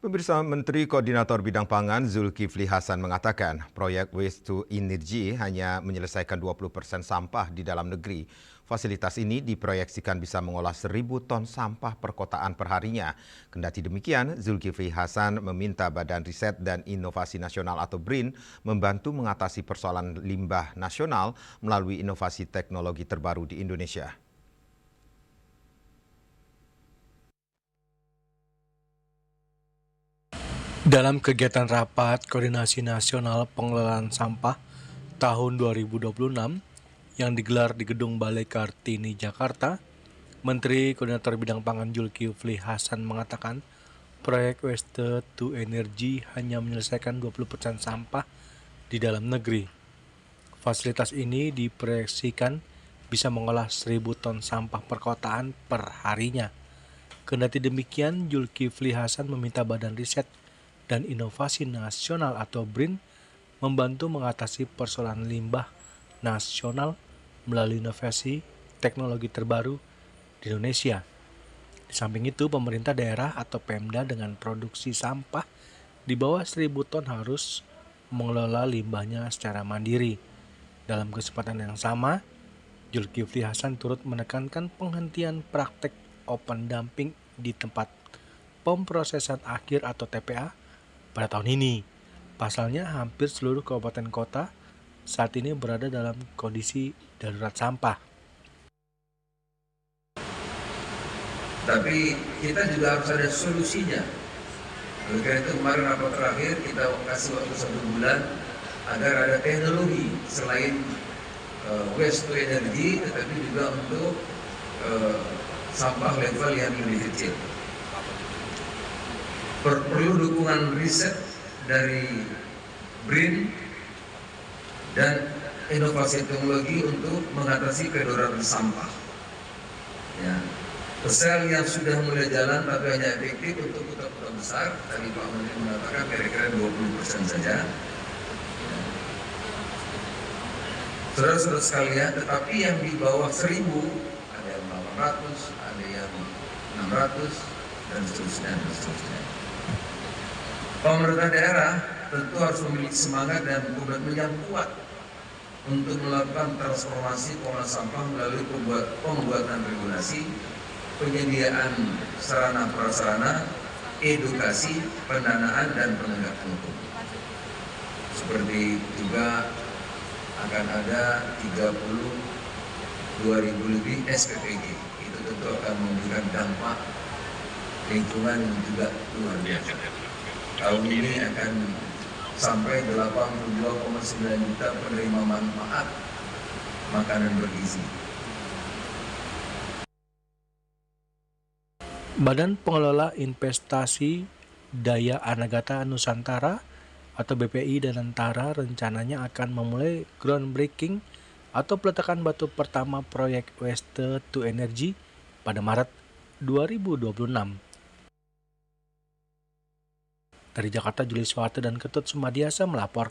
Pemirsa, Menteri Koordinator Bidang Pangan Zulkifli Hasan mengatakan proyek Waste to Energy hanya menyelesaikan 20% sampah di dalam negeri. Fasilitas ini diproyeksikan bisa mengolah 1.000 ton sampah perkotaan perharinya. Kendati demikian, Zulkifli Hasan meminta Badan Riset dan Inovasi Nasional atau BRIN membantu mengatasi persoalan limbah nasional melalui inovasi teknologi terbaru di Indonesia. Dalam kegiatan rapat Koordinasi Nasional Pengelolaan Sampah tahun 2026 yang digelar di Gedung Balai Kartini, Jakarta, Menteri Koordinator Bidang Pangan Zulkifli Hasan mengatakan proyek Waste to Energy hanya menyelesaikan 20% sampah di dalam negeri. Fasilitas ini diproyeksikan bisa mengolah 1.000 ton sampah perkotaan per harinya. Kendati demikian, Zulkifli Hasan meminta Badan Riset dan Inovasi Nasional atau BRIN membantu mengatasi persoalan limbah nasional melalui inovasi teknologi terbaru di Indonesia. Di samping itu, pemerintah daerah atau Pemda dengan produksi sampah di bawah 1.000 ton harus mengelola limbahnya secara mandiri. Dalam kesempatan yang sama, Zulkifli Hasan turut menekankan penghentian praktek open dumping di tempat pemprosesan akhir atau TPA pada tahun ini. Pasalnya, hampir seluruh kabupaten kota saat ini berada dalam kondisi darurat sampah. Tapi kita juga harus ada solusinya. Oleh karena itu kemarin rapat terakhir kita kasih waktu 1 bulan agar ada teknologi selain waste to energy, tetapi juga untuk sampah level yang lebih kecil. Perlu dukungan riset dari BRIN dan inovasi teknologi untuk mengatasi kedaruratan sampah. Ya. Sel yang sudah mulai jalan tapi hanya efektif untuk kota-kota besar. Tadi Pak Menteri mengatakan kira-kira 20% saja. Saudara-saudara sekalian, tetapi yang di bawah 1.000 ada yang 800, ada yang 600 dan seterusnya dan seterusnya. Pemerintah daerah tentu harus memiliki semangat dan komitmen yang kuat untuk melakukan transformasi pengelolaan sampah melalui pembuatan regulasi, penyediaan sarana prasarana, edukasi, pendanaan dan penegakan hukum. Seperti juga akan ada 32.000 lebih SPPG. Itu tentu akan memberikan dampak lingkungan yang juga luar biasa. Tahun ini akan sampai 82,9 juta penerima manfaat makanan bergizi. Badan Pengelola Investasi Daya Anagata Nusantara atau BPI dan Antara rencananya akan memulai groundbreaking atau peletakan batu pertama proyek Waste to Energy pada Maret 2026. Dari Jakarta, Julius Wate dan Ketut Sumadiasa melaporkan.